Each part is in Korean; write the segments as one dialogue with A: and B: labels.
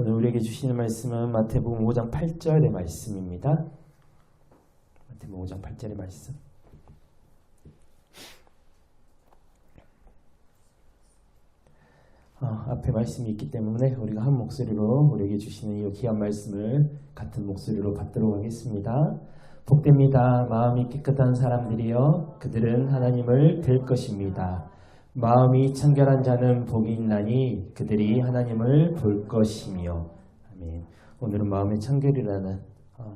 A: 오늘 우리에게 주시는 말씀은 마태복음 5장 8절의 말씀입니다. 마태복음 5장 8절의 말씀. 앞에 말씀이 있기 때문에 우리가 한 목소리로 우리에게 주시는 이 귀한 말씀을 같은 목소리로 받도록 하겠습니다. 복됩니다. 마음이 깨끗한 사람들이여 그들은 하나님을 뵐 것입니다. 마음이 청결한 자는 복이 있나니 그들이 하나님을 볼 것이며. 아멘. 오늘은 마음의 청결이라는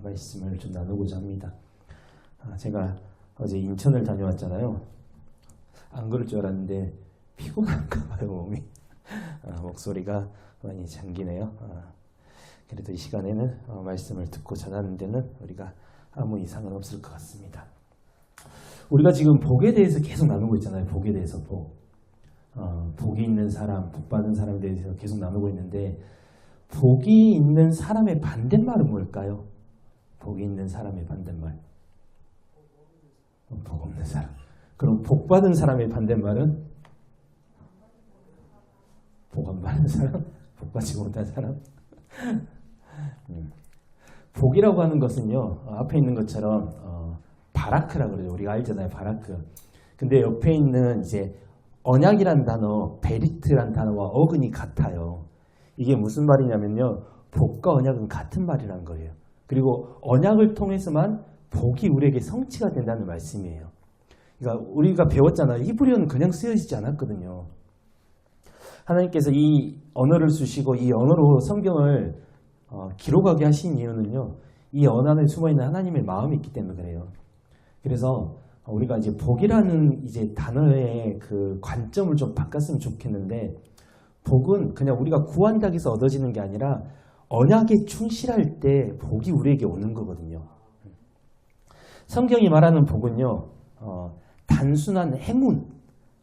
A: 말씀을 좀 나누고자 합니다. 제가 어제 인천을 다녀왔잖아요. 안 그럴 줄 알았는데 피곤한가 봐요, 몸이. 목소리가 많이 잠기네요. 그래도 이 시간에는 말씀을 듣고 전하는 데는 우리가 아무 이상은 없을 것 같습니다. 우리가 지금 복에 대해서 계속 나누고 있잖아요. 복에 대해서 복이 있는 사람, 복 받은 사람에 대해서 계속 나누고 있는데, 복이 있는 사람의 반대말은 뭘까요? 복이 있는 사람의 반대말. 복 없는 사람. 그럼 복 받은 사람의 반대말은? 복 안 받은 사람? 복 받지 못한 사람? 복이라고 하는 것은요, 앞에 있는 것처럼 바라크라고 그러죠. 우리가 알잖아요, 바라크. 근데 옆에 있는 이제 언약이란 단어, 베리트란 단어와 어근이 같아요. 이게 무슨 말이냐면요, 복과 언약은 같은 말이란 거예요. 그리고 언약을 통해서만 복이 우리에게 성취가 된다는 말씀이에요. 그러니까 우리가 배웠잖아요. 히브리어는 그냥 쓰여지지 않았거든요. 하나님께서 이 언어를 쓰시고 이 언어로 성경을 기록하게 하신 이유는요, 이 언어 안에 숨어있는 하나님의 마음이 있기 때문에 그래요. 그래서 우리가 이제 복이라는 이제 단어의 그 관점을 좀 바꿨으면 좋겠는데, 복은 그냥 우리가 구한다고 해서 얻어지는 게 아니라 언약에 충실할 때 복이 우리에게 오는 거거든요. 성경이 말하는 복은요, 단순한 행운,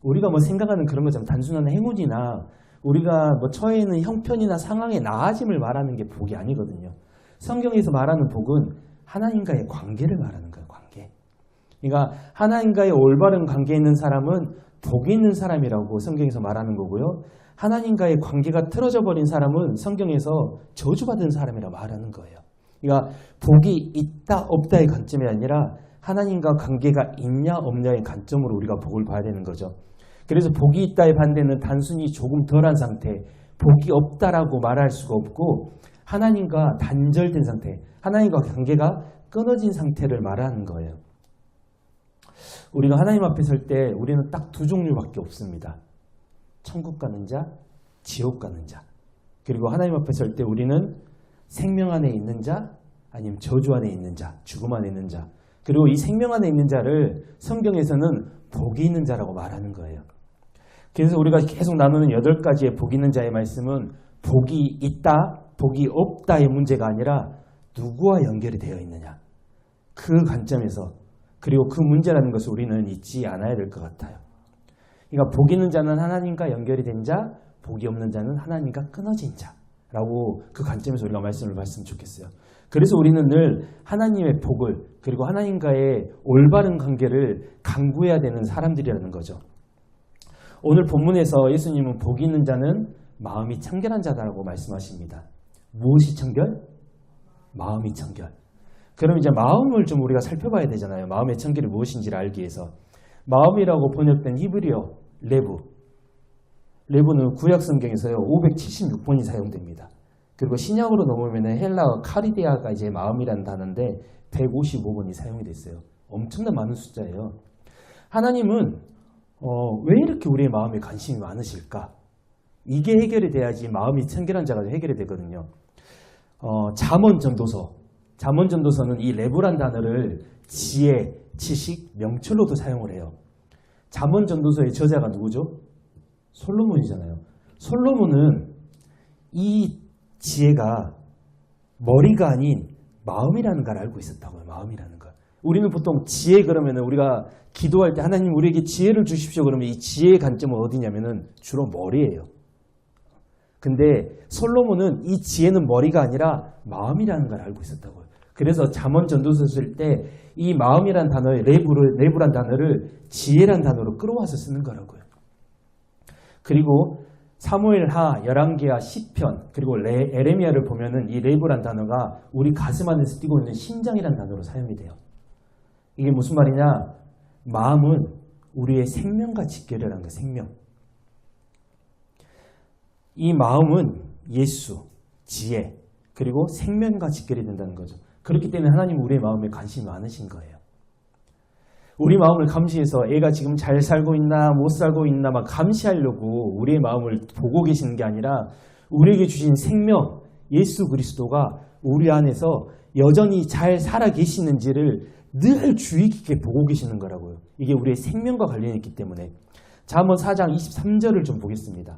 A: 우리가 뭐 생각하는 그런 것처럼 단순한 행운이나 우리가 뭐 처해 있는 형편이나 상황의 나아짐을 말하는 게 복이 아니거든요. 성경에서 말하는 복은 하나님과의 관계를 말하는 거예요. 관계. 그러니까 하나님과의 올바른 관계에 있는 사람은 복이 있는 사람이라고 성경에서 말하는 거고요. 하나님과의 관계가 틀어져 버린 사람은 성경에서 저주받은 사람이라고 말하는 거예요. 그러니까 복이 있다 없다의 관점이 아니라 하나님과 관계가 있냐 없냐의 관점으로 우리가 복을 봐야 되는 거죠. 그래서 복이 있다의 반대는 단순히 조금 덜한 상태, 복이 없다라고 말할 수가 없고, 하나님과 단절된 상태, 하나님과 관계가 끊어진 상태를 말하는 거예요. 우리가 하나님 앞에 설 때 우리는 딱 두 종류밖에 없습니다. 천국 가는 자, 지옥 가는 자. 그리고 하나님 앞에 설 때 우리는 생명 안에 있는 자, 아니면 저주 안에 있는 자, 죽음 안에 있는 자. 그리고 이 생명 안에 있는 자를 성경에서는 복이 있는 자라고 말하는 거예요. 그래서 우리가 계속 나누는 8가지의 복 있는 자의 말씀은 복이 있다, 복이 없다의 문제가 아니라 누구와 연결이 되어 있느냐. 그 관점에서, 그리고 그 문제라는 것을 우리는 잊지 않아야 될 것 같아요. 그러니까 복 있는 자는 하나님과 연결이 된 자, 복이 없는 자는 하나님과 끊어진 자라고 그 관점에서 우리가 말씀을 봤으면 좋겠어요. 그래서 우리는 늘 하나님의 복을, 그리고 하나님과의 올바른 관계를 강구해야 되는 사람들이라는 거죠. 오늘 본문에서 예수님은 복이 있는 자는 마음이 청결한 자다라고 말씀하십니다. 무엇이 청결? 마음이 청결. 그럼 이제 마음을 좀 우리가 살펴봐야 되잖아요. 마음의 청결이 무엇인지를 알기 위해서. 마음이라고 번역된 히브리어 레부는 구약 성경에서요 576번이 사용됩니다. 그리고 신약으로 넘어오면 헬라어 카리디아가 이제 마음이라는 단어인데 155번이 사용이 됐어요. 엄청난 많은 숫자예요. 하나님은 왜 이렇게 우리의 마음에 관심이 많으실까? 이게 해결이 돼야지 마음이 청결한 자가 해결이 되거든요. 잠언전도서는 이 레부란 단어를 지혜, 지식, 명철로도 사용을 해요. 잠언전도서의 저자가 누구죠? 솔로몬이잖아요. 솔로몬은 이 지혜가 머리가 아닌 마음이라는 걸 알고 있었다고요. 마음이라는 걸. 우리는 보통 지혜 그러면은 우리가 기도할 때 하나님 우리에게 지혜를 주십시오 그러면 이 지혜의 관점은 어디냐면은 주로 머리예요. 근데 솔로몬은 이 지혜는 머리가 아니라 마음이라는 걸 알고 있었다고요. 그래서 잠언 전도서 쓸 때 이 마음이란 단어의 레부란 단어를 지혜란 단어로 끌어와서 쓰는 거라고요. 그리고 사무엘하, 열왕기하, 시편 그리고 에레미야를 보면은 이 레브란 단어가 우리 가슴 안에서 뛰고 있는 심장이라는 단어로 사용이 돼요. 이게 무슨 말이냐? 마음은 우리의 생명과 직결이라는 거예요. 생명. 이 마음은 예수, 지혜, 그리고 생명과 직결이 된다는 거죠. 그렇기 때문에 하나님은 우리의 마음에 관심이 많으신 거예요. 우리 마음을 감시해서 애가 지금 잘 살고 있나 못 살고 있나 막 감시하려고 우리의 마음을 보고 계시는 게 아니라 우리에게 주신 생명, 예수 그리스도가 우리 안에서 여전히 잘 살아 계시는지를 늘 주의 깊게 보고 계시는 거라고요. 이게 우리의 생명과 관련이 있기 때문에. 자, 한번 4장 23절을 좀 보겠습니다.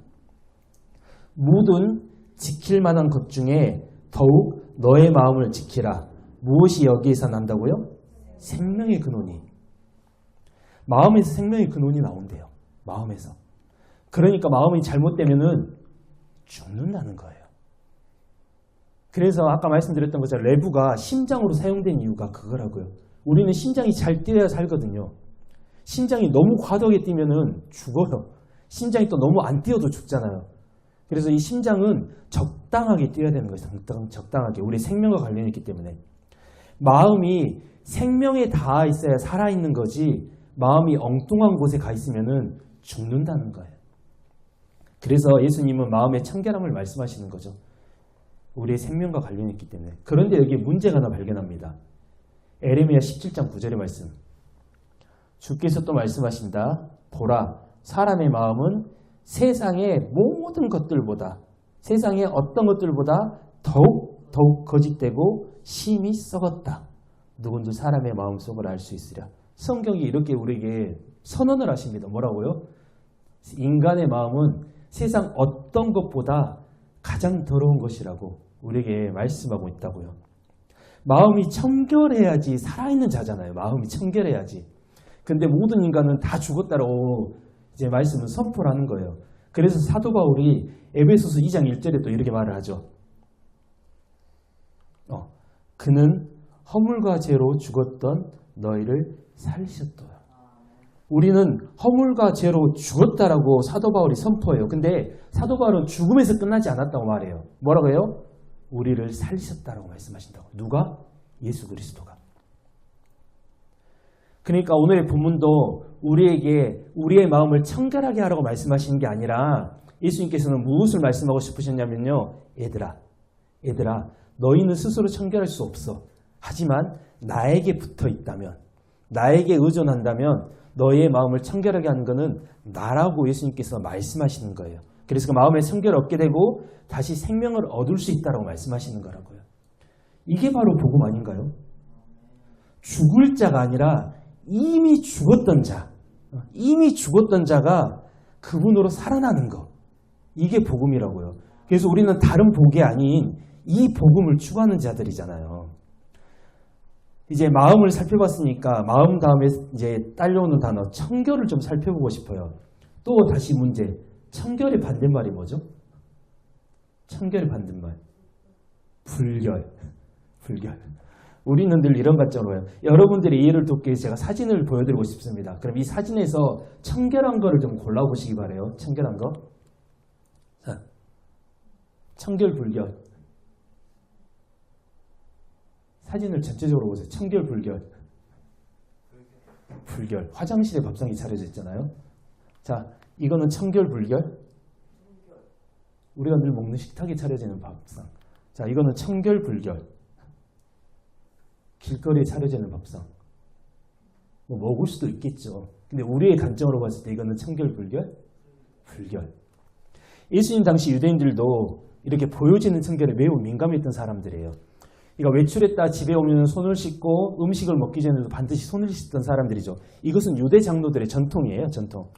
A: 모든 지킬 만한 것 중에 더욱 너의 마음을 지키라. 무엇이 여기에서 난다고요? 생명의 근원이. 마음에서 생명의 근원이 나온대요. 마음에서. 그러니까 마음이 잘못되면은 죽는다는 거예요. 그래서 아까 말씀드렸던 것처럼 레브가 심장으로 사용된 이유가 그거라고요. 우리는 심장이 잘 뛰어야 살거든요. 심장이 너무 과도하게 뛰면은 죽어요. 심장이 또 너무 안 뛰어도 죽잖아요. 그래서 이 심장은 적당하게 뛰어야 되는 거예요. 적당하게. 우리 생명과 관련이 있기 때문에. 마음이 생명에 닿아 있어야 살아있는 거지 마음이 엉뚱한 곳에 가 있으면은 죽는다는 거예요. 그래서 예수님은 마음의 청결함을 말씀하시는 거죠. 우리의 생명과 관련이 있기 때문에. 그런데 여기에 문제가 하나 발견합니다. 에레미야 17장 9절의 말씀. 주께서 또 말씀하신다. 보라, 사람의 마음은 세상의 모든 것들보다, 세상의 어떤 것들보다 더욱 거짓되고 심히 썩었다. 누군지 사람의 마음속을 알 수 있으랴. 성경이 이렇게 우리에게 선언을 하십니다. 뭐라고요? 인간의 마음은 세상 어떤 것보다 가장 더러운 것이라고 우리에게 말씀하고 있다고요. 마음이 청결해야지 살아있는 자잖아요. 마음이 청결해야지. 근데 모든 인간은 다 죽었다고 이제 말씀은 선포를 하는 거예요. 그래서 사도 바울이 에베소서 2장 1절에 또 이렇게 말을 하죠. 그는 허물과 죄로 죽었던 너희를 살리셨도다. 우리는 허물과 죄로 죽었다라고 사도 바울이 선포해요. 근데 사도 바울은 죽음에서 끝나지 않았다고 말해요. 뭐라고 해요? 우리를 살리셨다라고 말씀하신다고. 누가? 예수 그리스도가. 그러니까 오늘의 본문도 우리에게 우리의 마음을 청결하게 하라고 말씀하시는 게 아니라 예수님께서는 무엇을 말씀하고 싶으셨냐면요. 얘들아 너희는 스스로 청결할 수 없어. 하지만 나에게 붙어 있다면, 나에게 의존한다면 너희의 마음을 청결하게 하는 것은 나라고 예수님께서 말씀하시는 거예요. 그래서 그 마음에 청결을 얻게 되고 다시 생명을 얻을 수 있다고 말씀하시는 거라고요. 이게 바로 복음 아닌가요? 죽을 자가 아니라 이미 죽었던 자가 그분으로 살아나는 것. 이게 복음이라고요. 그래서 우리는 다른 복이 아닌 이 복음을 추구하는 자들이잖아요. 이제 마음을 살펴봤으니까 마음 다음에 이제 딸려오는 단어 청결을 좀 살펴보고 싶어요. 또 다시 문제. 청결의 반대말이 뭐죠? 청결의 반대말. 불결. 우리는 늘 이런 관점으로 해요. 여러분들의 이해를 돕기 위해서 제가 사진을 보여드리고 싶습니다. 그럼 이 사진에서 청결한 거를 좀 골라보시기 바라요. 청결한 거. 자, 청결, 불결. 사진을 전체적으로 보세요. 청결, 불결. 화장실에 밥상이 차려져 있잖아요. 자, 이거는 청결, 불결. 우리가 늘 먹는 식탁에 차려지는 밥상. 자, 이거는 청결, 불결. 길거리에 차려지는 밥상. 뭐 먹을 수도 있겠죠. 근데 우리의 관점으로 봤을 때 이거는 청결, 불결. 예수님 당시 유대인들도 이렇게 보여지는 청결에 매우 민감했던 사람들이에요. 그러니까 외출했다 집에 오면 손을 씻고 음식을 먹기 전에도 반드시 손을 씻던 사람들이죠. 이것은 유대 장로들의 전통이에요. 전통.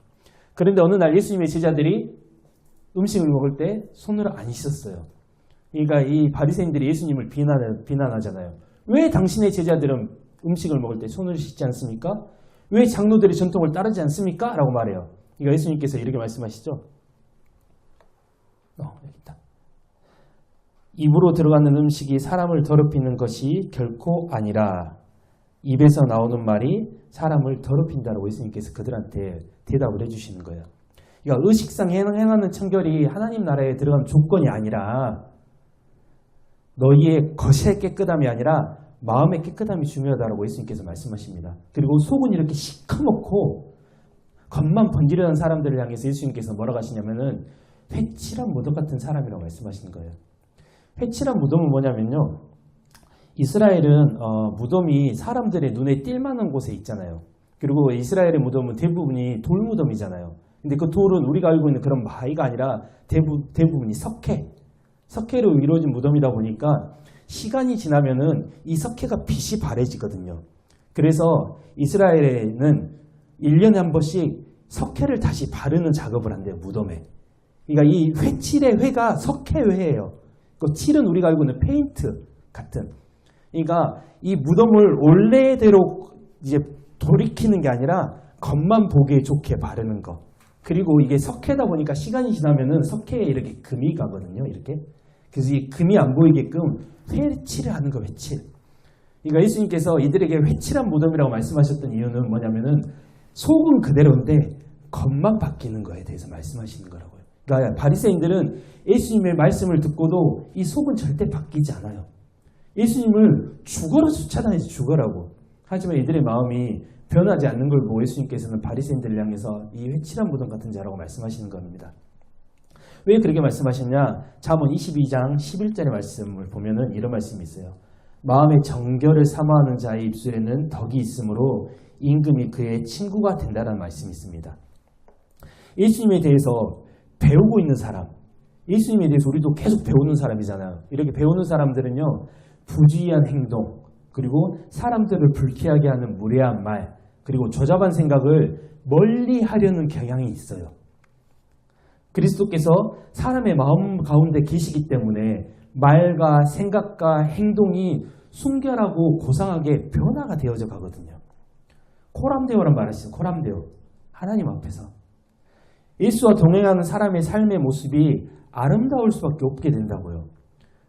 A: 그런데 어느 날 예수님의 제자들이 음식을 먹을 때 손을 안 씻었어요. 그러니까 이 바리새인들이 예수님을 비난하잖아요. 왜 당신의 제자들은 음식을 먹을 때 손을 씻지 않습니까? 왜 장로들의 전통을 따르지 않습니까? 라고 말해요. 그러니까 예수님께서 이렇게 말씀하시죠. 여기 있다. 입으로 들어가는 음식이 사람을 더럽히는 것이 결코 아니라 입에서 나오는 말이 사람을 더럽힌다라고 예수님께서 그들한테 대답을 해주시는 거예요. 그러니까 의식상 행하는 청결이 하나님 나라에 들어간 조건이 아니라 너희의 거실의 깨끗함이 아니라 마음의 깨끗함이 중요하다고 예수님께서 말씀하십니다. 그리고 속은 이렇게 시커멓고 겉만 번지르는 사람들을 향해서 예수님께서 뭐라고 하시냐면은 회칠한 무덤 같은 사람이라고 말씀하시는 거예요. 회칠한 무덤은 뭐냐면요. 이스라엘은 무덤이 사람들의 눈에 띌 만한 곳에 있잖아요. 그리고 이스라엘의 무덤은 대부분이 돌무덤이잖아요. 근데 그 돌은 우리가 알고 있는 그런 바위가 아니라 대부분이 석회로 이루어진 무덤이다 보니까 시간이 지나면은 이 석회가 빛이 바래지거든요. 그래서 이스라엘에는 1년에 한 번씩 석회를 다시 바르는 작업을 한대요, 무덤에. 그러니까 이 회칠의 회가 석회회예요. 그 칠은 우리가 알고 있는 페인트 같은. 그러니까 이 무덤을 원래대로 이제 돌이키는 게 아니라 겉만 보기에 좋게 바르는 거. 그리고 이게 석회다 보니까 시간이 지나면은 석회에 이렇게 금이 가거든요. 이렇게. 그래서 이 금이 안 보이게끔 회칠을 하는 거, 회칠. 그러니까 예수님께서 이들에게 회칠한 무덤이라고 말씀하셨던 이유는 뭐냐면은 속은 그대로인데 겉만 바뀌는 거에 대해서 말씀하시는 거라고요. 그러니까 바리새인들은 예수님의 말씀을 듣고도 이 속은 절대 바뀌지 않아요. 예수님을 죽어라 쫓아다니지, 죽어라고. 하지만 이들의 마음이 변하지 않는 걸 보고 예수님께서는 바리새인들을 향해서 이 회칠한 무덤 같은 자라고 말씀하시는 겁니다. 왜 그렇게 말씀하셨냐? 잠언 22장 11절의 말씀을 보면은 이런 말씀이 있어요. 마음의 정결을 사모하는 자의 입술에는 덕이 있으므로 임금이 그의 친구가 된다는 말씀이 있습니다. 예수님에 대해서 배우고 있는 사람, 예수님에 대해서 우리도 계속 배우는 사람이잖아요. 이렇게 배우는 사람들은요, 부주의한 행동, 그리고 사람들을 불쾌하게 하는 무례한 말, 그리고 조잡한 생각을 멀리 하려는 경향이 있어요. 그리스도께서 사람의 마음 가운데 계시기 때문에 말과 생각과 행동이 순결하고 고상하게 변화가 되어져 가거든요. 코람데오란 말 하시죠. 코람데오. 하나님 앞에서. 예수와 동행하는 사람의 삶의 모습이 아름다울 수밖에 없게 된다고요.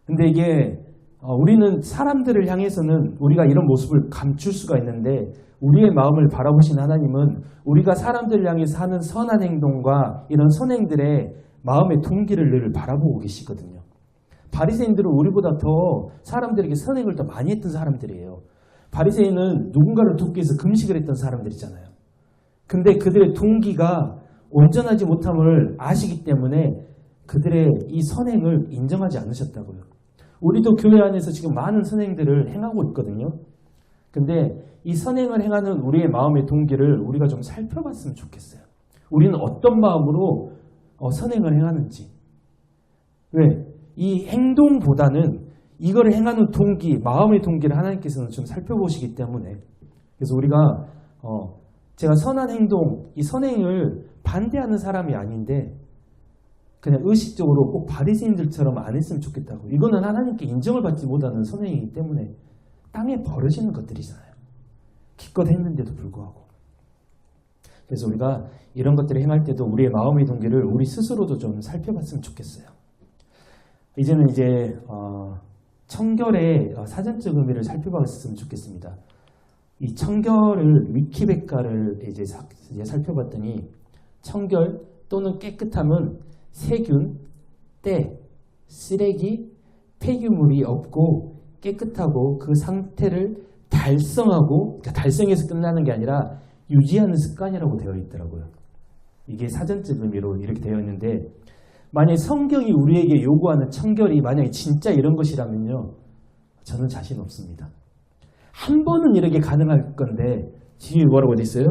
A: 근데 이게 우리는 사람들을 향해서는 우리가 이런 모습을 감출 수가 있는데 우리의 마음을 바라보신 하나님은 우리가 사람들을 향해서 하는 선한 행동과 이런 선행들의 마음의 동기를 늘 바라보고 계시거든요. 바리새인들은 우리보다 더 사람들에게 선행을 더 많이 했던 사람들이에요. 바리새인은 누군가를 돕기 위해서 금식을 했던 사람들이잖아요. 근데 그들의 동기가 온전하지 못함을 아시기 때문에 그들의 이 선행을 인정하지 않으셨다고요. 우리도 교회 안에서 지금 많은 선행들을 행하고 있거든요. 근데 이 선행을 행하는 우리의 마음의 동기를 우리가 좀 살펴봤으면 좋겠어요. 우리는 어떤 마음으로 선행을 행하는지. 왜? 이 행동보다는 이걸 행하는 동기, 마음의 동기를 하나님께서는 좀 살펴보시기 때문에. 그래서 우리가 제가 선한 행동, 이 선행을 반대하는 사람이 아닌데 그냥 의식적으로 꼭 바리새인들처럼 안 했으면 좋겠다고. 이거는 하나님께 인정을 받지 못하는 선행이기 때문에 땅에 벌어지는 것들이잖아요. 기껏 했는데도 불구하고. 그래서 우리가 이런 것들을 행할 때도 우리의 마음의 동기를 우리 스스로도 좀 살펴봤으면 좋겠어요. 이제는 이제 청결의 사전적 의미를 살펴봤으면 좋겠습니다. 이 청결을 위키백과를 이제 살펴봤더니 청결 또는 깨끗함은 세균, 때, 쓰레기, 폐기물이 없고 깨끗하고 그 상태를 달성하고, 그러니까 달성해서 끝나는 게 아니라 유지하는 습관이라고 되어 있더라고요. 이게 사전적 의미로 이렇게 되어 있는데 만약에 성경이 우리에게 요구하는 청결이 만약에 진짜 이런 것이라면요. 저는 자신 없습니다. 한 번은 이렇게 가능할 건데 뒤에 뭐라고 돼 있어요?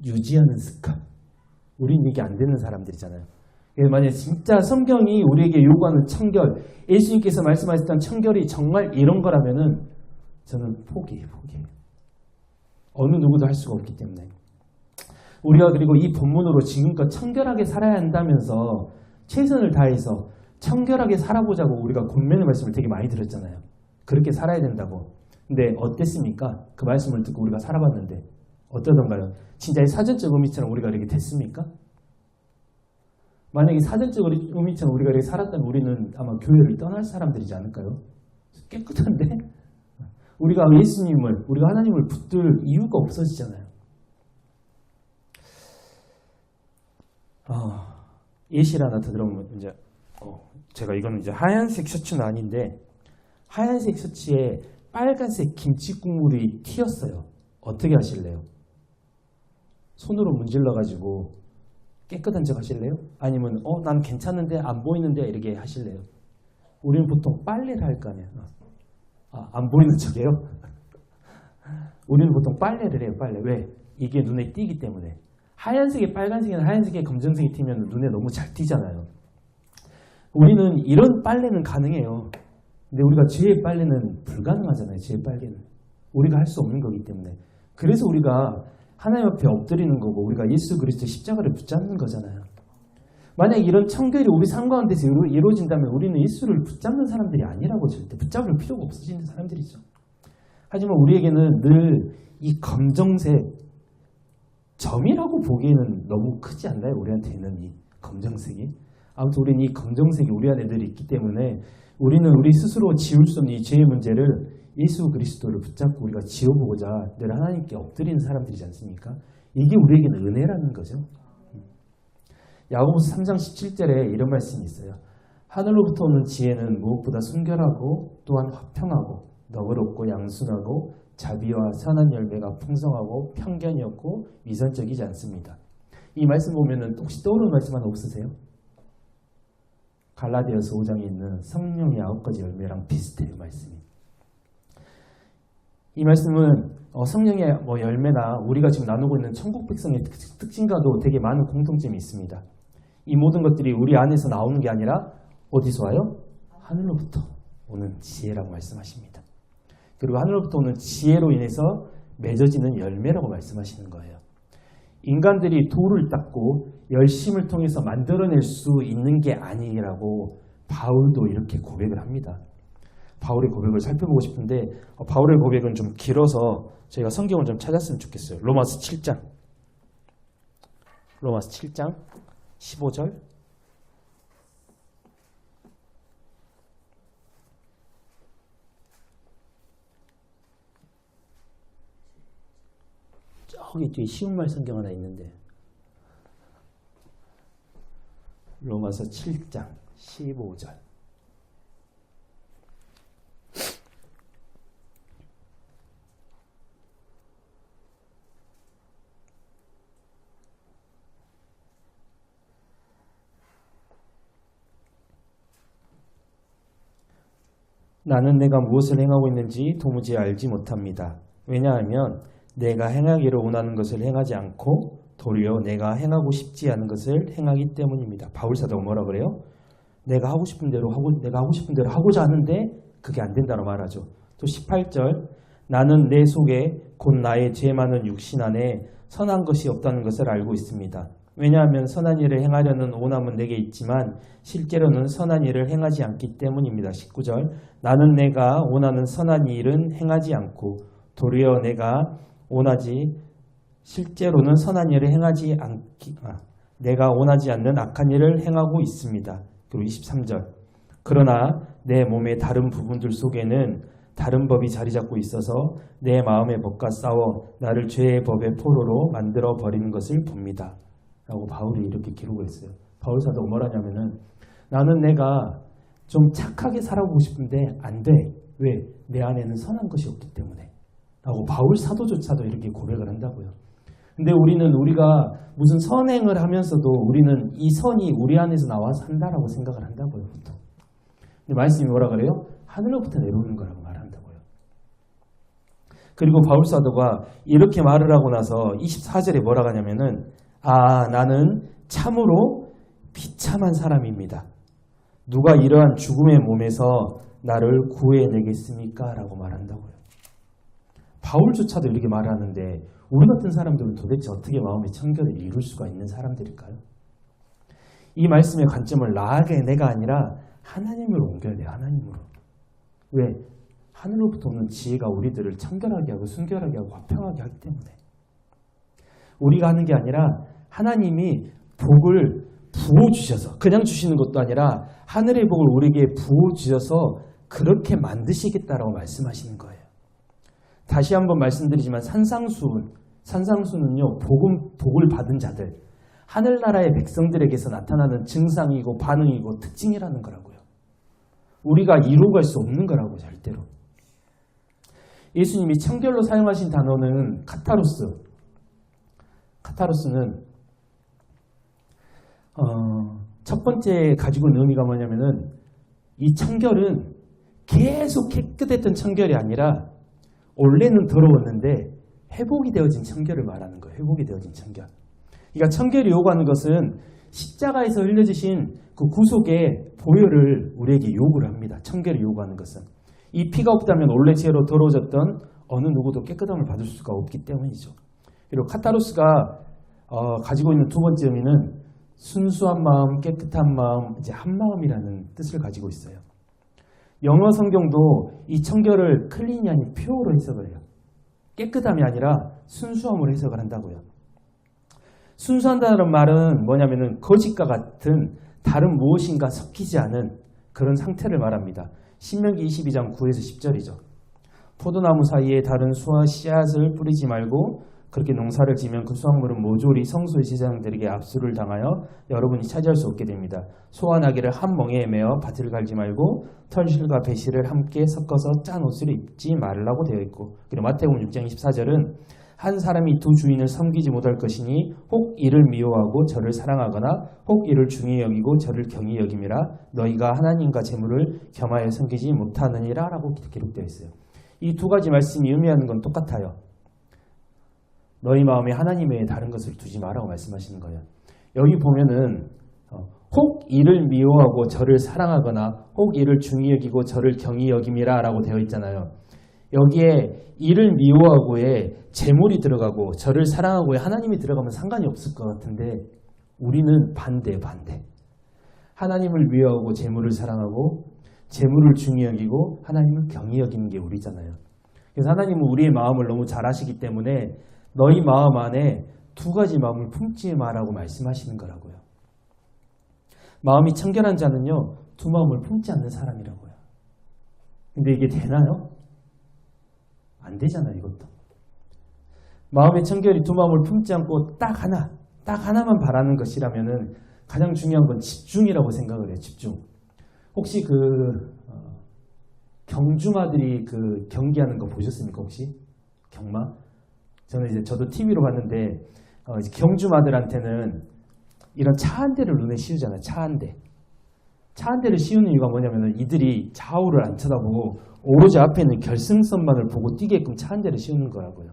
A: 유지하는 습관. 우린 이게 안 되는 사람들이잖아요. 만약에 진짜 성경이 우리에게 요구하는 청결, 예수님께서 말씀하셨던 청결이 정말 이런 거라면은 저는 포기해요. 어느 누구도 할 수가 없기 때문에. 우리가 그리고 이 본문으로 지금껏 청결하게 살아야 한다면서 최선을 다해서 청결하게 살아보자고 우리가 권면의 말씀을 되게 많이 들었잖아요. 그렇게 살아야 된다고. 근데 어땠습니까? 그 말씀을 듣고 우리가 살아봤는데 어떠던가요? 진짜 이 사전적 의미처럼 우리가 이렇게 됐습니까? 만약에 사전적 의미처럼 우리가 이렇게 살았다면 우리는 아마 교회를 떠날 사람들이지 않을까요? 깨끗한데? 우리가 예수님을, 우리가 하나님을 붙들 이유가 없어지잖아요. 예시를 하나 더 들어보면 이제 제가 이거는 이제 하얀색 셔츠는 아닌데 하얀색 셔츠에 빨간색 김치 국물이 튀었어요. 어떻게 하실래요? 손으로 문질러 가지고 깨끗한 척 하실래요? 아니면 난 괜찮은데 안 보이는데 이렇게 하실래요? 우리는 보통 빨래를 할 거 아니에요. 안 보이는 척이에요? 우리는 보통 빨래를 해요. 빨래. 왜? 이게 눈에 띄기 때문에. 하얀색에 빨간색이나 하얀색에 검정색이 튀면 눈에 너무 잘 띄잖아요. 우리는 이런 빨래는 가능해요. 근데 우리가 죄의 빨래는 불가능하잖아요. 죄의 빨래는. 우리가 할 수 없는 거기 때문에. 그래서 우리가 하나님 앞에 엎드리는 거고 우리가 예수 그리스도 십자가를 붙잡는 거잖아요. 만약 이런 청결이 우리 삶 가운데서 이루어진다면 우리는 예수를 붙잡는 사람들이 아니라고 절대 붙잡을 필요가 없어지는 사람들이죠. 하지만 우리에게는 늘 이 검정색 점이라고 보기에는 너무 크지 않나요? 우리한테 있는 이 검정색이. 아무튼 우리는 이 검정색이 우리 안에 늘 있기 때문에 우리는 우리 스스로 지울 수 없는 이 죄의 문제를 예수 그리스도를 붙잡고 우리가 지어보고자 늘 하나님께 엎드리는 사람들이지 않습니까? 이게 우리에게는 은혜라는 거죠. 야고보서 3장 17절에 이런 말씀이 있어요. 하늘로부터 오는 지혜는 무엇보다 순결하고 또한 화평하고 너그럽고 양순하고 자비와 선한 열매가 풍성하고 편견이 없고 위선적이지 않습니다. 이 말씀 보면은 혹시 떠오르는 말씀 하나 없으세요? 갈라디아서 5장에 있는 성령의 9가지 열매랑 비슷해요. 말씀이. 이 말씀은 성령의 열매나 우리가 지금 나누고 있는 천국 백성의 특징과도 되게 많은 공통점이 있습니다. 이 모든 것들이 우리 안에서 나오는 게 아니라 어디서 와요? 하늘로부터 오는 지혜라고 말씀하십니다. 그리고 하늘로부터 오는 지혜로 인해서 맺어지는 열매라고 말씀하시는 거예요. 인간들이 돌을 닦고 열심을 통해서 만들어낼 수 있는 게 아니라고 바울도 이렇게 고백을 합니다. 바울의 고백을 살펴보고 싶은데 바울의 고백은 좀 길어서 저희가 성경을 좀 찾았으면 좋겠어요. 로마서 7장 15절 저기 뒤에 쉬운 말 성경 하나 있는데 로마서 7장 15절 나는 내가 무엇을 행하고 있는지 도무지 알지 못합니다. 왜냐하면 내가 행하기를 원하는 것을 행하지 않고 도리어 내가 행하고 싶지 않은 것을 행하기 때문입니다. 바울 사도가 뭐라 그래요? 내가 하고 싶은 대로 하고자 하는데 그게 안 된다고 말하죠. 또 18절 나는 내 속에 곧 나의 죄 많은 육신 안에 선한 것이 없다는 것을 알고 있습니다. 왜냐하면 선한 일을 행하려는 원함은 내게 있지만 실제로는 선한 일을 행하지 않기 때문입니다. 19절 나는 내가 원하는 선한 일은 행하지 않고 도리어 내가 원하지 실제로는 선한 일을 행하지 내가 원하지 않는 악한 일을 행하고 있습니다. 그리고 23절 그러나 내 몸의 다른 부분들 속에는 다른 법이 자리 잡고 있어서 내 마음의 법과 싸워 나를 죄의 법의 포로로 만들어 버리는 것을 봅니다. 라고 바울이 이렇게 기록을 했어요. 바울 사도가 뭐라냐면은 나는 내가 좀 착하게 살아보고 싶은데 안 돼. 왜? 내 안에는 선한 것이 없기 때문에. 라고 바울 사도조차도 이렇게 고백을 한다고요. 근데 우리가 무슨 선행을 하면서도 우리는 이 선이 우리 안에서 나와서 한다라고 생각을 한다고요. 보통. 근데 말씀이 뭐라 그래요? 하늘로부터 내려오는 거라고 말한다고요. 그리고 바울 사도가 이렇게 말을 하고 나서 24절에 뭐라 하냐면은 나는 참으로 비참한 사람입니다. 누가 이러한 죽음의 몸에서 나를 구해내겠습니까? 라고 말한다고요. 바울조차도 이렇게 말하는데 우리 같은 사람들은 도대체 어떻게 마음의 청결을 이룰 수가 있는 사람들일까요? 이 말씀의 관점을 나에게 내가 아니라 하나님으로 옮겨야 돼요. 하나님으로. 왜? 하늘로부터 오는 지혜가 우리들을 청결하게 하고 순결하게 하고 화평하게 하기 때문에. 우리가 하는 게 아니라 하나님이 복을 부어주셔서 그냥 주시는 것도 아니라 하늘의 복을 우리에게 부어주셔서 그렇게 만드시겠다라고 말씀하시는 거예요. 다시 한번 말씀드리지만 산상수는요 복을 받은 자들 하늘나라의 백성들에게서 나타나는 증상이고 반응이고 특징이라는 거라고요. 우리가 이루어갈 수 없는 거라고 절대로. 예수님이 청결로 사용하신 단어는 카타로스. 카타로스는 첫 번째 가지고 있는 의미가 뭐냐면은 이 청결은 계속 깨끗했던 청결이 아니라 원래는 더러웠는데 회복이 되어진 청결을 말하는 거예요. 회복이 되어진 청결. 그러니까 청결이 요구하는 것은 십자가에서 흘려주신 그 구속의 보혈을 우리에게 요구를 합니다. 청결을 요구하는 것은. 이 피가 없다면 원래 죄로 더러워졌던 어느 누구도 깨끗함을 받을 수가 없기 때문이죠. 그리고 카타로스가 가지고 있는 두 번째 의미는 순수한 마음, 깨끗한 마음, 이제 한 마음이라는 뜻을 가지고 있어요. 영어 성경도 이 청결을 클린이 아닌 퓨어로 해석을 해요. 깨끗함이 아니라 순수함으로 해석을 한다고요. 순수한다는 말은 뭐냐면은 거짓과 같은 다른 무엇인가 섞이지 않은 그런 상태를 말합니다. 신명기 22장 9에서 10절이죠. 포도나무 사이에 다른 수와 씨앗을 뿌리지 말고 그렇게 농사를 지면 그 수확물은 모조리 성소의 제사장들에게 압수를 당하여 여러분이 차지할 수 없게 됩니다. 소와 나귀를 한 멍에에 매어 밭을 갈지 말고 털실과 배실을 함께 섞어서 짠 옷을 입지 말라고 되어 있고, 그리고 마태복음 6장 24절은 한 사람이 두 주인을 섬기지 못할 것이니 혹 이를 미워하고 저를 사랑하거나 혹 이를 중히 여기고 저를 경히 여김이라 너희가 하나님과 재물을 겸하여 섬기지 못하느니라 라고 기록되어 있어요. 이 두 가지 말씀이 의미하는 건 똑같아요. 너희 마음에 하나님 외에 다른 것을 두지 마라고 말씀하시는 거예요. 여기 보면은 혹 이를 미워하고 저를 사랑하거나 혹 이를 중히 여기고 저를 경히 여김이라 라고 되어 있잖아요. 여기에 이를 미워하고에 재물이 들어가고 저를 사랑하고에 하나님이 들어가면 상관이 없을 것 같은데 우리는 반대. 하나님을 미워하고 재물을 사랑하고 재물을 중히 여기고 하나님을 경히 여기는 게 우리잖아요. 그래서 하나님은 우리의 마음을 너무 잘 아시기 때문에 너희 마음 안에 두 가지 마음을 품지 마라고 말씀하시는 거라고요. 마음이 청결한 자는요, 두 마음을 품지 않는 사람이라고요. 근데 이게 되나요? 안 되잖아요, 이것도. 마음의 청결이 두 마음을 품지 않고 딱 하나만 바라는 것이라면은 가장 중요한 건 집중이라고 생각을 해요, 집중. 혹시 경주마들이 경기하는 거 보셨습니까, 혹시? 경마? 저도 TV로 봤는데, 경주마들한테는 이런 차 한 대를 눈에 씌우잖아요, 차 한 대. 차 한 대를 씌우는 이유가 뭐냐면은 이들이 좌우를 안 쳐다보고 오로지 앞에 있는 결승선만을 보고 뛰게끔 차 한 대를 씌우는 거라고요.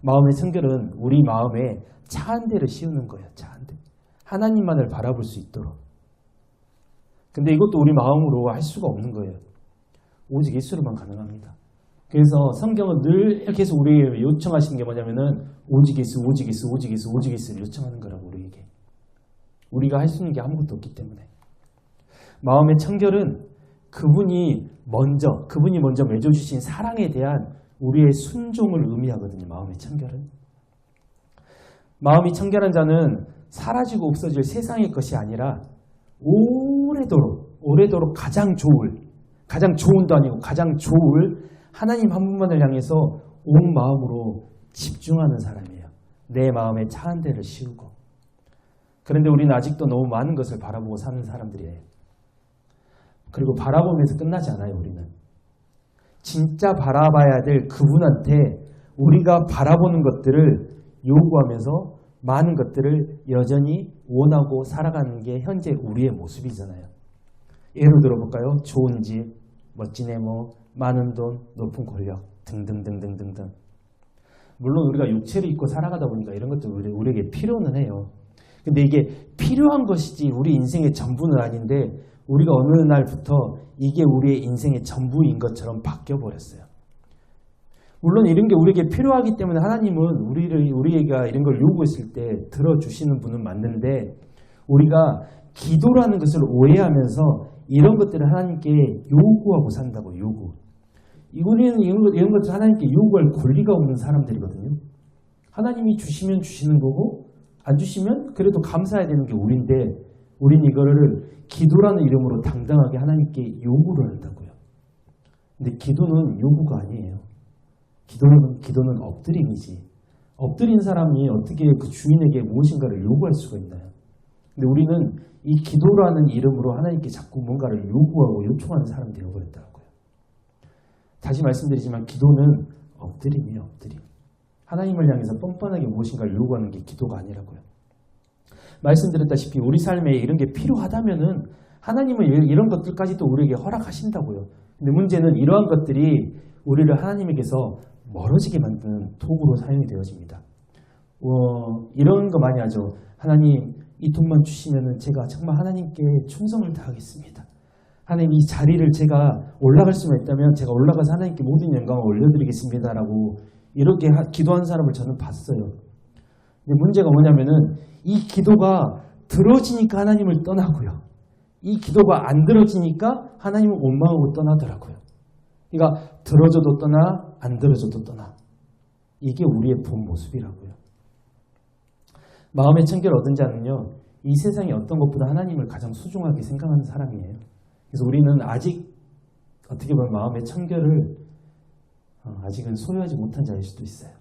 A: 마음의 청결은 우리 마음에 차 한 대를 씌우는 거예요. 차 한 대. 하나님만을 바라볼 수 있도록. 근데 이것도 우리 마음으로 할 수가 없는 거예요. 오직 예수로만 가능합니다. 그래서 성경은 늘 계속 우리에게 요청하시는 게 뭐냐면은 오직 예수를 요청하는 거라고 우리에게. 우리가 할 수 있는 게 아무것도 없기 때문에. 마음의 청결은 그분이 먼저 맺어주신 사랑에 대한 우리의 순종을 의미하거든요. 마음의 청결은. 마음이 청결한 자는 사라지고 없어질 세상의 것이 아니라 오래도록 가장 좋은도 아니고 가장 좋을 하나님 한 분만을 향해서 온 마음으로 집중하는 사람이에요. 내 마음에 차 한 대를 씌우고. 그런데 우리는 아직도 너무 많은 것을 바라보고 사는 사람들이에요. 그리고 바라보면서 끝나지 않아요, 우리는. 진짜 바라봐야 될 그분한테 우리가 바라보는 것들을 요구하면서 많은 것들을 여전히 원하고 살아가는 게 현재 우리의 모습이잖아요. 예를 들어볼까요? 좋은 집, 멋진 외모, 많은 돈, 높은 권력 등등등등등등. 물론 우리가 육체를 입고 살아가다 보니까 이런 것도 우리에게 필요는 해요. 근데 이게 필요한 것이지 우리 인생의 전부는 아닌데 우리가 어느 날부터 이게 우리의 인생의 전부인 것처럼 바뀌어버렸어요. 물론 이런 게 우리에게 필요하기 때문에 하나님은 우리가 이런 걸 요구했을 때 들어주시는 분은 맞는데 우리가 기도라는 것을 오해하면서 이런 것들을 하나님께 요구하고 산다고 요구. 우리는 이런 것을 하나님께 요구할 권리가 없는 사람들이거든요. 하나님이 주시면 주시는 거고 안 주시면 그래도 감사해야 되는 게 우리인데 우린 이거를 기도라는 이름으로 당당하게 하나님께 요구를 한다고요. 근데 기도는 요구가 아니에요. 기도는 엎드림이지. 엎드린 사람이 어떻게 그 주인에게 무엇인가를 요구할 수가 있나요? 근데 우리는 이 기도라는 이름으로 하나님께 자꾸 뭔가를 요구하고 요청하는 사람이 되어버렸더라고요. 다시 말씀드리지만 기도는 엎드림이에요. 엎드림. 하나님을 향해서 뻔뻔하게 무엇인가를 요구하는 게 기도가 아니라고요. 말씀드렸다시피 우리 삶에 이런 게 필요하다면은 하나님은 이런 것들까지도 우리에게 허락하신다고요. 근데 문제는 이러한 것들이 우리를 하나님에게서 멀어지게 만드는 도구로 사용이 되어집니다. 이런 거 많이 하죠. 하나님 이 돈만 주시면은 제가 정말 하나님께 충성을 다하겠습니다. 하나님 이 자리를 제가 올라갈 수만 있다면 제가 올라가서 하나님께 모든 영광을 올려드리겠습니다라고 이렇게 기도하는 사람을 저는 봤어요. 근데 문제가 뭐냐면은 이 기도가 들어지니까 하나님을 떠나고요. 이 기도가 안 들어지니까 하나님을 원망하고 떠나더라고요. 그러니까 들어줘도 떠나 안 들어줘도 떠나. 이게 우리의 본 모습이라고요. 마음의 청결을 얻은 자는요. 이 세상에 어떤 것보다 하나님을 가장 소중하게 생각하는 사람이에요. 그래서 우리는 아직 어떻게 보면 마음의 청결을 아직은 소유하지 못한 자일 수도 있어요.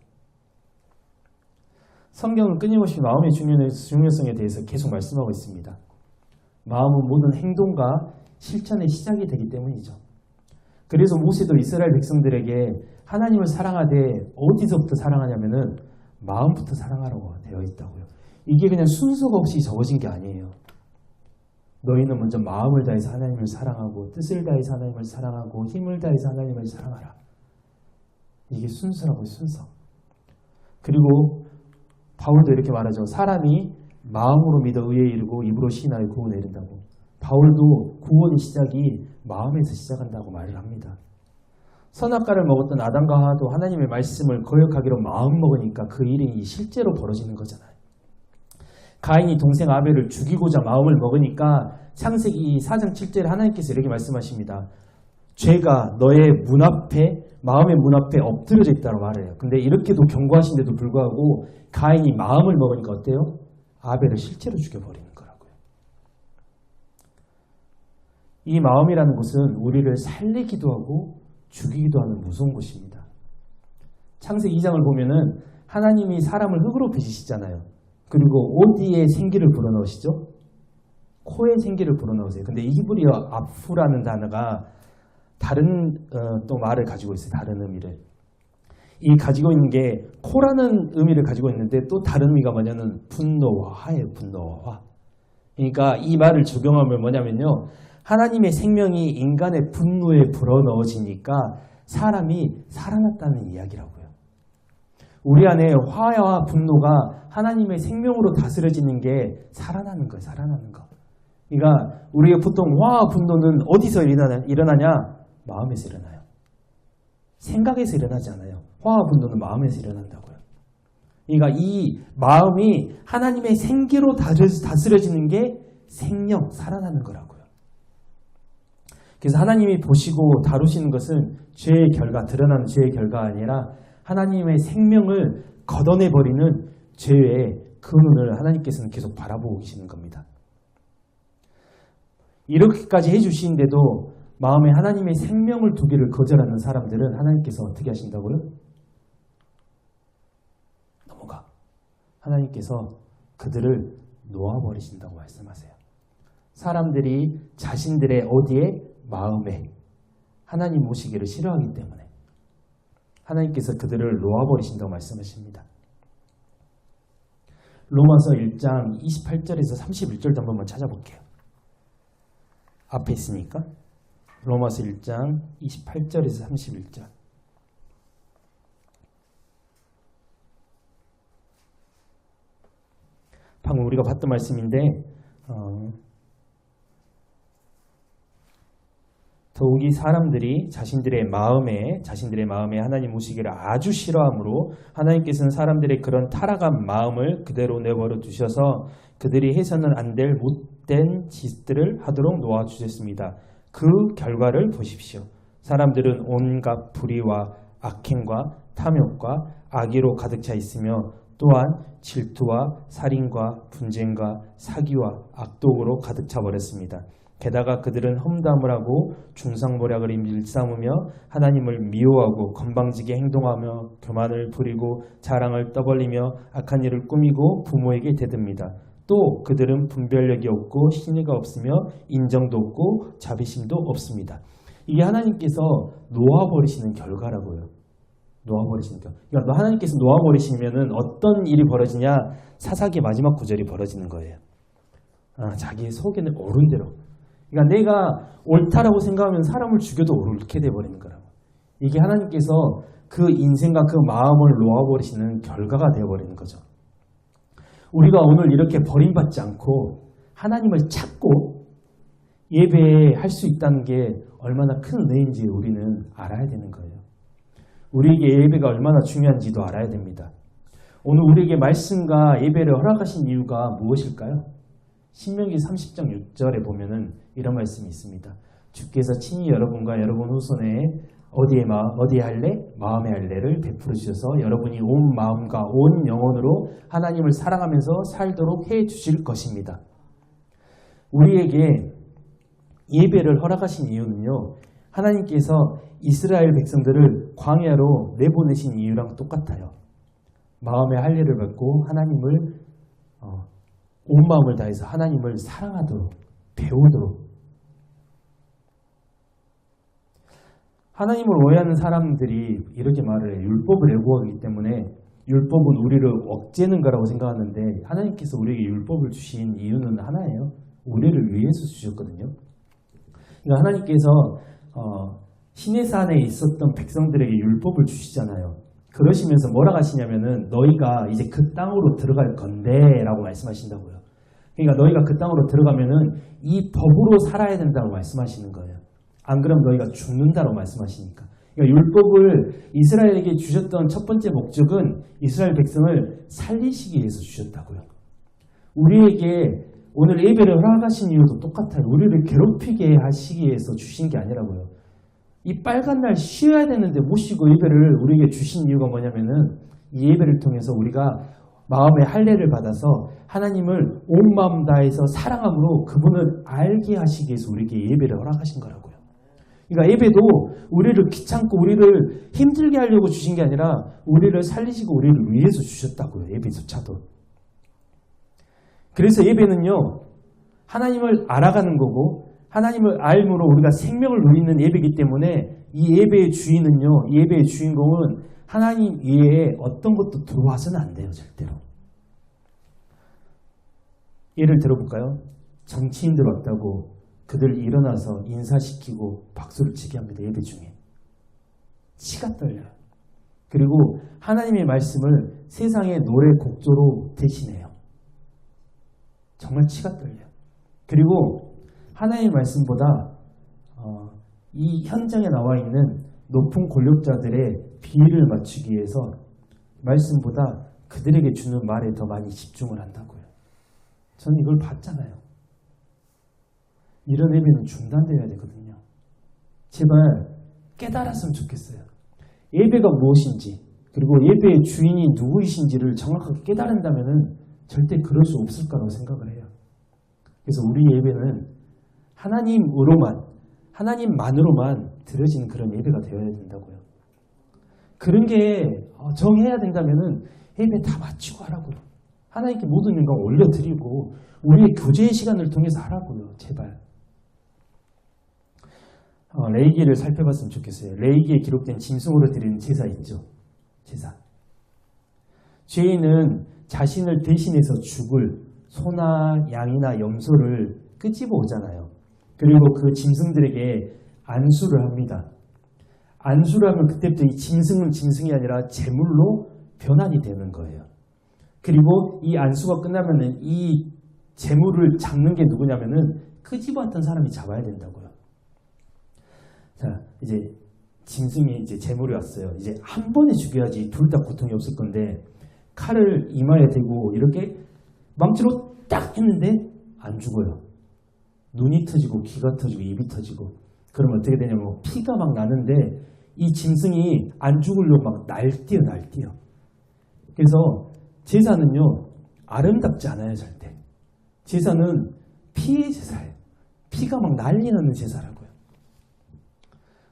A: 성경은 끊임없이 마음의 중요성에 대해서 계속 말씀하고 있습니다. 마음은 모든 행동과 실천의 시작이 되기 때문이죠. 그래서 모세도 이스라엘 백성들에게 하나님을 사랑하되 어디서부터 사랑하냐면은 마음부터 사랑하라고 되어 있다고요. 이게 그냥 순서가 없이 적어진 게 아니에요. 너희는 먼저 마음을 다해서 하나님을 사랑하고 뜻을 다해서 하나님을 사랑하고 힘을 다해서 하나님을 사랑하라. 이게 순서라고요. 순서. 그리고 바울도 이렇게 말하죠. 사람이 마음으로 믿어 의에 이르고 입으로 시인하여 구원에 이른다고. 바울도 구원의 시작이 마음에서 시작한다고 말을 합니다. 선악과를 먹었던 아담과 하와도 하나님의 말씀을 거역하기로 마음 먹으니까 그 일이 실제로 벌어지는 거잖아요. 가인이 동생 아벨을 죽이고자 마음을 먹으니까 창세기 4장 7절에 하나님께서 이렇게 말씀하십니다. 죄가 너의 문 앞에 마음의 문 앞에 엎드려져 있다고 말해요. 근데 이렇게도 경고하신데도 불구하고 가인이 마음을 먹으니까 어때요? 아벨을 실제로 죽여버리는 거라고요. 이 마음이라는 것은 우리를 살리기도 하고 죽이기도 하는 무서운 것입니다. 창세기 2장을 보면은 하나님이 사람을 흙으로 빚으시잖아요. 그리고 어디에 생기를 불어넣으시죠? 코에 생기를 불어넣으세요. 근데 이 히브리어 아프라는 단어가 다른 또 말을 가지고 있어요. 다른 의미를. 이 가지고 있는 게 코라는 의미를 가지고 있는데 또 다른 의미가 뭐냐면 분노와 화예요. 분노와 화. 그러니까 이 말을 적용하면 뭐냐면요. 하나님의 생명이 인간의 분노에 불어넣어지니까 사람이 살아났다는 이야기라고요. 우리 안에 화와 분노가 하나님의 생명으로 다스려지는 게 살아나는 거예요. 살아나는 거. 그러니까 우리가 보통 화와 분노는 어디서 일어나냐? 마음에서 일어나요. 생각에서 일어나지 않아요. 화와 분노는 마음에서 일어난다고요. 그러니까 이 마음이 하나님의 생기로 다스려지는 게 생명, 살아나는 거라고요. 그래서 하나님이 보시고 다루시는 것은 죄의 결과, 드러나는 죄의 결과가 아니라 하나님의 생명을 걷어내버리는 죄의 근원을 하나님께서는 계속 바라보고 계시는 겁니다. 이렇게까지 해주시는데도 마음에 하나님의 생명을 두기를 거절하는 사람들은 하나님께서 어떻게 하신다고요? 넘어가. 하나님께서 그들을 놓아버리신다고 말씀하세요. 사람들이 자신들의 어디에? 마음에 하나님 모시기를 싫어하기 때문에 하나님께서 그들을 놓아버리신다고 말씀하십니다. 로마서 1장 28절에서 31절도 한 번만 찾아볼게요. 앞에 있으니까. 로마서 1장 28절에서 31절. 방금 우리가 봤던 말씀인데 더욱이 사람들이 자신들의 마음에 하나님 모시기를 아주 싫어하므로 하나님께서는 사람들의 그런 타락한 마음을 그대로 내버려 두셔서 그들이 해서는 안 될 못된 짓들을 하도록 놓아주셨습니다. 그 결과를 보십시오. 사람들은 온갖 불의와 악행과 탐욕과 악의로 가득 차 있으며 또한 질투와 살인과 분쟁과 사기와 악독으로 가득 차 버렸습니다. 게다가 그들은 험담을 하고 중상모략을 일삼으며 하나님을 미워하고 건방지게 행동하며 교만을 부리고 자랑을 떠벌리며 악한 일을 꾸미고 부모에게 대듭니다. 또 그들은 분별력이 없고 신의가 없으며 인정도 없고 자비심도 없습니다. 이게 하나님께서 놓아버리시는 결과라고요. 놓아버리시는 결과. 그러니까 하나님께서 놓아버리시면 어떤 일이 벌어지냐? 사사기의 마지막 구절이 벌어지는 거예요. 자기의 속에는 옳은 대로. 그러니까 내가 옳다라고 생각하면 사람을 죽여도 옳게 돼버리는 거라고. 이게 하나님께서 그 인생과 그 마음을 놓아버리시는 결과가 되어버리는 거죠. 우리가 오늘 이렇게 버림받지 않고 하나님을 찾고 예배할 수 있다는 게 얼마나 큰 은혜인지 우리는 알아야 되는 거예요. 우리에게 예배가 얼마나 중요한지도 알아야 됩니다. 오늘 우리에게 말씀과 예배를 허락하신 이유가 무엇일까요? 신명기 30장 6절에 보면은 이런 말씀이 있습니다. 주께서 친히 여러분과 여러분 후손에 어디에 할례? 마음의 할례를 베풀어 주셔서 여러분이 온 마음과 온 영혼으로 하나님을 사랑하면서 살도록 해 주실 것입니다. 우리에게 예배를 허락하신 이유는요. 하나님께서 이스라엘 백성들을 광야로 내보내신 이유랑 똑같아요. 마음의 할례를 받고 하나님을 온 마음을 다해서 하나님을 사랑하도록 배우도록. 하나님을 오해하는 사람들이 이렇게 말을 해요. 율법을 애고하기 때문에 율법은 우리를 억제는 거라고 생각하는데 하나님께서 우리에게 율법을 주신 이유는 하나예요. 우리를 위해서 주셨거든요. 그러니까 하나님께서 시내산에 있었던 백성들에게 율법을 주시잖아요. 그러시면서 뭐라고 하시냐면은 너희가 이제 그 땅으로 들어갈 건데 라고 말씀하신다고요. 그러니까 너희가 그 땅으로 들어가면은 이 법으로 살아야 된다고 말씀하시는 거예요. 안 그러면 너희가 죽는다고 말씀하시니까. 그러니까 율법을 이스라엘에게 주셨던 첫 번째 목적은 이스라엘 백성을 살리시기 위해서 주셨다고요. 우리에게 오늘 예배를 허락하신 이유도 똑같아요. 우리를 괴롭히게 하시기 위해서 주신 게 아니라고요. 이 빨간 날 쉬어야 되는데 모시고 예배를 우리에게 주신 이유가 뭐냐면은 이 예배를 통해서 우리가 마음의 할례를 받아서 하나님을 온 마음 다해서 사랑함으로 그분을 알게 하시기 위해서 우리에게 예배를 허락하신 거라고요. 그러니까 예배도 우리를 귀찮고 우리를 힘들게 하려고 주신 게 아니라 우리를 살리시고 우리를 위해서 주셨다고요. 예배조차도. 그래서 예배는요. 하나님을 알아가는 거고 하나님을 알므로 우리가 생명을 누리는 예배이기 때문에 이 예배의 주인은요. 이 예배의 주인공은 하나님 외에 어떤 것도 들어와서는 안 돼요. 절대로. 예를 들어볼까요? 정치인들 왔다고 그들 일어나서 인사시키고 박수를 치게 합니다. 예배 중에. 치가 떨려요. 그리고 하나님의 말씀을 세상의 노래 곡조로 대신해요. 정말 치가 떨려요. 그리고 하나님의 말씀보다 이 현장에 나와 있는 높은 권력자들의 비위를 맞추기 위해서 말씀보다 그들에게 주는 말에 더 많이 집중을 한다고요. 저는 이걸 봤잖아요. 이런 예배는 중단되어야 되거든요. 제발 깨달았으면 좋겠어요. 예배가 무엇인지 그리고 예배의 주인이 누구이신지를 정확하게 깨달은다면 절대 그럴 수 없을 거라고 생각을 해요. 그래서 우리 예배는 하나님만으로만 드려지는 그런 예배가 되어야 된다고요. 그런 게 정해야 된다면 예배 다 마치고 하라고요. 하나님께 모든 영광 올려드리고 우리의 교제의 시간을 통해서 하라고요. 제발. 레위기를 살펴봤으면 좋겠어요. 레위기에 기록된 짐승으로 드리는 제사 있죠. 제사. 죄인은 자신을 대신해서 죽을 소나 양이나 염소를 끄집어 오잖아요. 그리고 그 짐승들에게 안수를 합니다. 안수를 하면 그때부터 이 짐승은 짐승이 아니라 제물로 변환이 되는 거예요. 그리고 이 안수가 끝나면은 이 제물을 잡는 게 누구냐면은 끄집어왔던 사람이 잡아야 된다고요. 자, 이제 짐승이 이제 제물이 왔어요. 이제 한 번에 죽여야지 둘 다 고통이 없을 건데 칼을 이마에 대고 이렇게 망치로 딱 했는데 안 죽어요. 눈이 터지고 귀가 터지고 입이 터지고 그러면 어떻게 되냐면 피가 막 나는데 이 짐승이 안 죽으려고 막 날뛰어. 그래서 제사는요 아름답지 않아요. 절대. 제사는 피의 제사예요. 피가 막 난리 나는 제사라고요.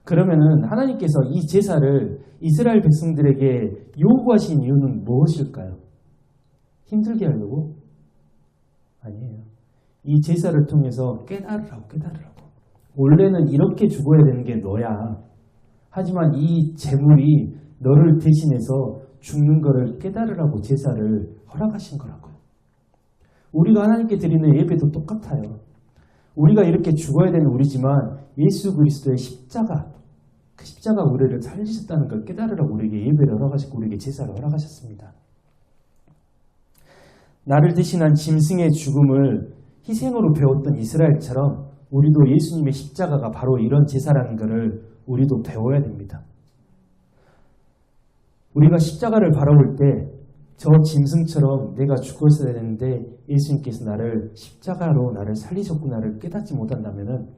A: 그러면은 하나님께서 이 제사를 이스라엘 백성들에게 요구하신 이유는 무엇일까요? 힘들게 하려고? 아니에요. 이 제사를 통해서 깨달으라고. 원래는 이렇게 죽어야 되는 게 너야. 하지만 이 제물이 너를 대신해서 죽는 것을 깨달으라고 제사를 허락하신 거라고요. 우리가 하나님께 드리는 예배도 똑같아요. 우리가 이렇게 죽어야 되는 우리지만 예수 그리스도의 십자가, 그 십자가 우리를 살리셨다는 걸 깨달으라고 우리에게 예배를 허락하셨고 우리에게 제사를 허락하셨습니다. 나를 대신한 짐승의 죽음을 희생으로 배웠던 이스라엘처럼 우리도 예수님의 십자가가 바로 이런 제사라는 것을 우리도 배워야 됩니다. 우리가 십자가를 바라볼 때 저 짐승처럼 내가 죽었어야 되는데 예수님께서 나를 십자가로 나를 살리셨구나를 깨닫지 못한다면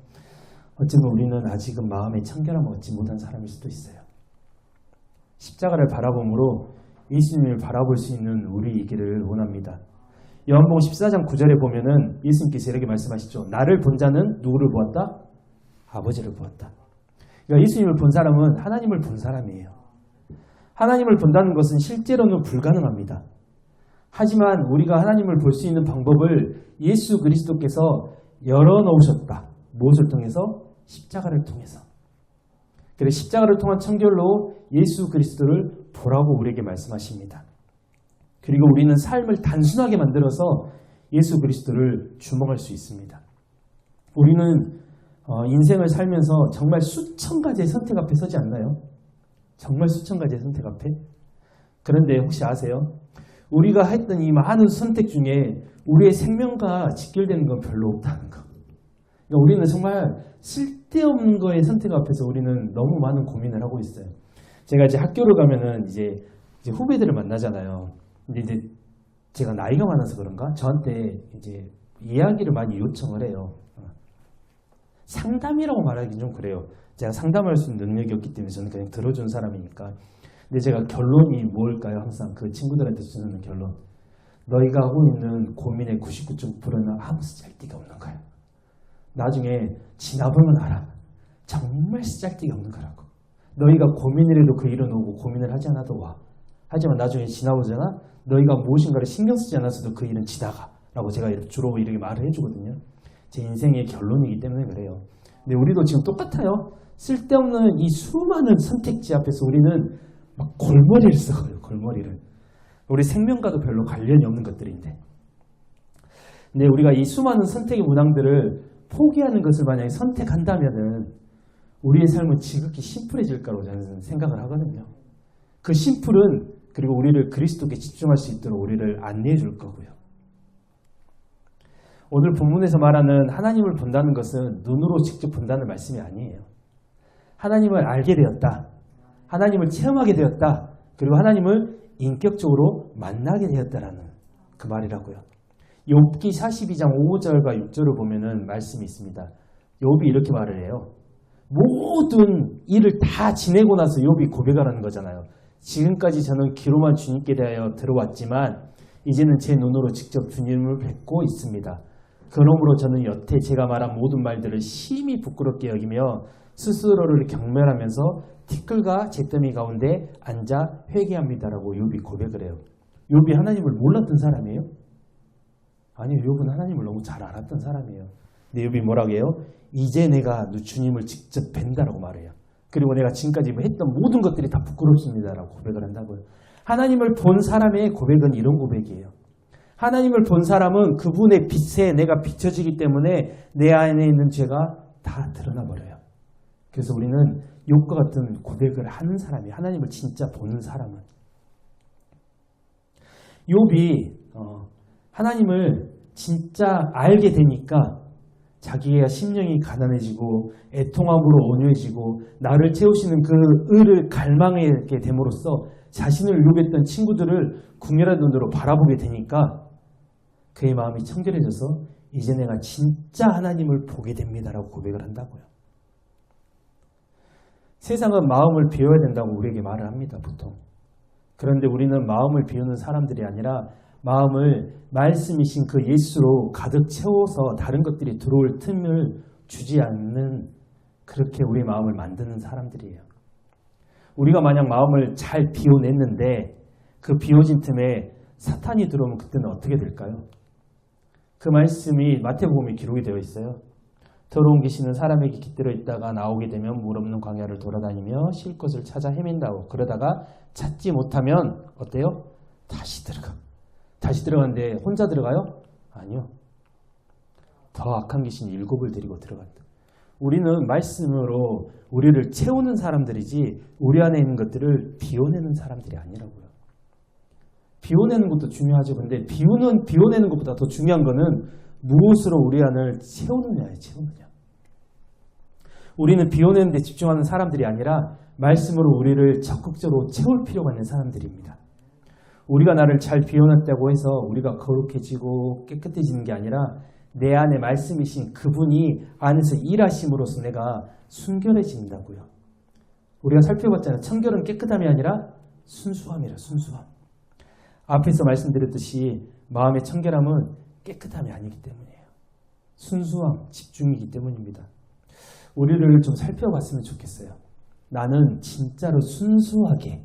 A: 어쩌면 우리는 아직은 마음의 청결함을 얻지 못한 사람일 수도 있어요. 십자가를 바라봄으로 예수님을 바라볼 수 있는 우리이기를 원합니다. 요한복음 14장 9절에 보면은 예수님께서 이렇게 말씀하시죠. 나를 본 자는 누구를 보았다? 아버지를 보았다. 그러니까 예수님을 본 사람은 하나님을 본 사람이에요. 하나님을 본다는 것은 실제로는 불가능합니다. 하지만 우리가 하나님을 볼 수 있는 방법을 예수 그리스도께서 열어놓으셨다. 무엇을 통해서? 십자가를 통해서. 그래서 십자가를 통한 청결로 예수 그리스도를 보라고 우리에게 말씀하십니다. 그리고 우리는 삶을 단순하게 만들어서 예수 그리스도를 주목할 수 있습니다. 우리는 인생을 살면서 정말 수천 가지의 선택 앞에 서지 않나요? 정말 수천 가지의 선택 앞에? 그런데 혹시 아세요? 우리가 했던 이 많은 선택 중에 우리의 생명과 직결되는 건 별로 없다는 거. 그러니까 우리는 정말 쓸데없는 거의 선택 앞에서 우리는 너무 많은 고민을 하고 있어요. 제가 이제 학교를 가면은 이제 후배들을 만나잖아요. 근데 이제 제가 나이가 많아서 그런가? 저한테 이제 이야기를 많이 요청을 해요. 상담이라고 말하기 좀 그래요. 제가 상담할 수 있는 능력이 없기 때문에 저는 그냥 들어준 사람이니까. 근데 제가 결론이 뭘까요? 항상 그 친구들한테 주는 결론. 너희가 하고 있는 고민의 99.9%는 아무 쓸데가 없는 거야. 나중에 지나보면 알아. 정말 쓸데가 없는 거라고. 너희가 고민을 해도 그 일은 오고 고민을 하지 않아도 와. 하지만 나중에 지나오잖아. 너희가 무엇인가를 신경 쓰지 않았어도 그 일은 지나가. 라고 제가 주로 이렇게 말을 해주거든요. 제 인생의 결론이기 때문에 그래요. 근데 우리도 지금 똑같아요. 쓸데없는 이 수많은 선택지 앞에서 우리는 막 골머리를 써요. 골머리를. 우리 생명과도 별로 관련이 없는 것들인데. 근데 우리가 이 수많은 선택의 문항들을 포기하는 것을 만약에 선택한다면은 우리의 삶은 지극히 심플해질 거라고 저는 생각을 하거든요. 그 심플은 그리고 우리를 그리스도께 집중할 수 있도록 우리를 안내해 줄 거고요. 오늘 본문에서 말하는 하나님을 본다는 것은 눈으로 직접 본다는 말씀이 아니에요. 하나님을 알게 되었다. 하나님을 체험하게 되었다. 그리고 하나님을 인격적으로 만나게 되었다라는 그 말이라고요. 욥기 42장 5절과 6절을 보면은 말씀이 있습니다. 욥이 이렇게 말을 해요. 모든 일을 다 지내고 나서 욥이 고백하라는 거잖아요. 지금까지 저는 귀로만 주님께 대하여 들어왔지만 이제는 제 눈으로 직접 주님을 뵙고 있습니다. 그러므로 저는 여태 제가 말한 모든 말들을 심히 부끄럽게 여기며 스스로를 경멸하면서 티끌과 잿더미 가운데 앉아 회개합니다라고 욥이 고백을 해요. 욥이 하나님을 몰랐던 사람이에요? 아니요. 욥은 하나님을 너무 잘 알았던 사람이에요. 근데 욥이 뭐라고 해요? 이제 내가 주님을 직접 뵌다라고 말해요. 그리고 내가 지금까지 했던 모든 것들이 다 부끄럽습니다라고 고백을 한다고요. 하나님을 본 사람의 고백은 이런 고백이에요. 하나님을 본 사람은 그분의 빛에 내가 비춰지기 때문에 내 안에 있는 죄가 다 드러나 버려요. 그래서 우리는 욥과 같은 고백을 하는 사람이 하나님을 진짜 보는 사람은 욥이 하나님을 진짜 알게 되니까 자기가 심령이 가난해지고 애통함으로 온유해지고 나를 채우시는 그 의를 갈망하게 됨으로써 자신을 유혹했던 친구들을 궁혈한 눈으로 바라보게 되니까 그의 마음이 청결해져서 이제 내가 진짜 하나님을 보게 됩니다라고 고백을 한다고요. 세상은 마음을 비워야 된다고 우리에게 말을 합니다. 보통. 그런데 우리는 마음을 비우는 사람들이 아니라 마음을 말씀이신 그 예수로 가득 채워서 다른 것들이 들어올 틈을 주지 않는 그렇게 우리 마음을 만드는 사람들이에요. 우리가 만약 마음을 잘 비워냈는데 그 비워진 틈에 사탄이 들어오면 그때는 어떻게 될까요? 그 말씀이 마태복음에 기록이 되어 있어요. 더러운 귀신은 사람에게 깃들어 있다가 나오게 되면 물 없는 광야를 돌아다니며 쉴 것을 찾아 헤맨다고. 그러다가 찾지 못하면 어때요? 다시 들어가. 다시 들어가는데 혼자 들어가요? 아니요. 더 악한 귀신 7을 데리고 들어간다. 우리는 말씀으로 우리를 채우는 사람들이지 우리 안에 있는 것들을 비워내는 사람들이 아니라고요. 비워내는 것도 중요하죠. 근데 비워내는 것보다 더 중요한 거는 무엇으로 우리 안을 채우느냐예요. 채우느냐. 우리는 비워내는 데 집중하는 사람들이 아니라 말씀으로 우리를 적극적으로 채울 필요가 있는 사람들입니다. 우리가 나를 잘 비워냈다고 해서 우리가 거룩해지고 깨끗해지는 게 아니라 내 안에 말씀이신 그분이 안에서 일하심으로써 내가 순결해진다고요. 우리가 살펴봤잖아요. 청결은 깨끗함이 아니라 순수함이라. 순수함. 앞에서 말씀드렸듯이 마음의 청결함은 깨끗함이 아니기 때문이에요. 순수함, 집중이기 때문입니다. 우리를 좀 살펴봤으면 좋겠어요. 나는 진짜로 순수하게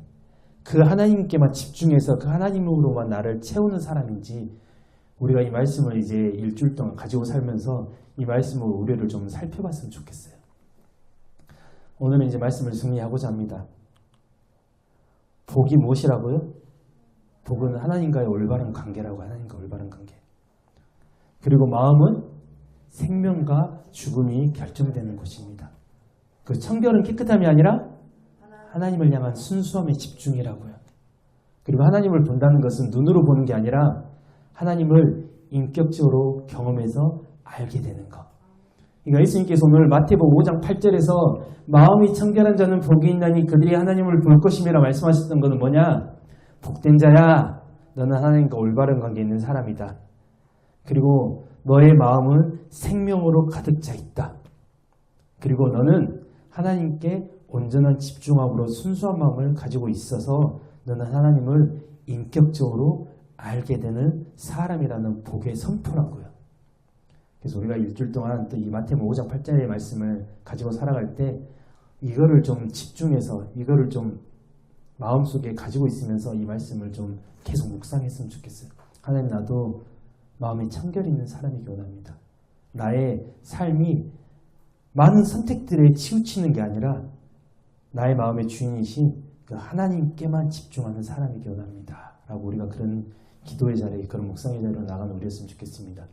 A: 그 하나님께만 집중해서 그 하나님으로만 나를 채우는 사람인지 우리가 이 말씀을 이제 일주일 동안 가지고 살면서 이 말씀으로 우리를 좀 살펴봤으면 좋겠어요. 오늘은 이제 말씀을 정리하고자 합니다. 복이 무엇이라고요? 복은 하나님과의 올바른 관계라고. 하나님과 올바른 관계. 그리고 마음은 생명과 죽음이 결정되는 곳입니다. 그 청결은 깨끗함이 아니라 하나님을 향한 순수함의 집중이라고요. 그리고 하나님을 본다는 것은 눈으로 보는 게 아니라 하나님을 인격적으로 경험해서 알게 되는 것. 그러니까 예수님께서 오늘 마태복음 5장 8절에서 마음이 청결한 자는 복이 있나니 그들이 하나님을 볼 것임이라 말씀하셨던 것은 뭐냐? 복된 자야, 너는 하나님과 올바른 관계에 있는 사람이다. 그리고 너의 마음은 생명으로 가득 차 있다. 그리고 너는 하나님께 온전한 집중함으로 순수한 마음을 가지고 있어서 너는 하나님을 인격적으로 알게 되는 사람이라는 복의 선포라고요. 그래서 우리가 일주일 동안 또 이 마태복음 5장 8절의 말씀을 가지고 살아갈 때 이거를 좀 집중해서 이거를 좀 마음속에 가지고 있으면서 이 말씀을 좀 계속 묵상했으면 좋겠어요. 하나님, 나도 마음에 청결이 있는 사람이기 원합니다. 나의 삶이 많은 선택들에 치우치는 게 아니라 나의 마음의 주인이신 그 하나님께만 집중하는 사람이기 원합니다. 라고 우리가 그런 기도의 자리에, 그런 묵상의 자리로 나가는 우리였으면 좋겠습니다.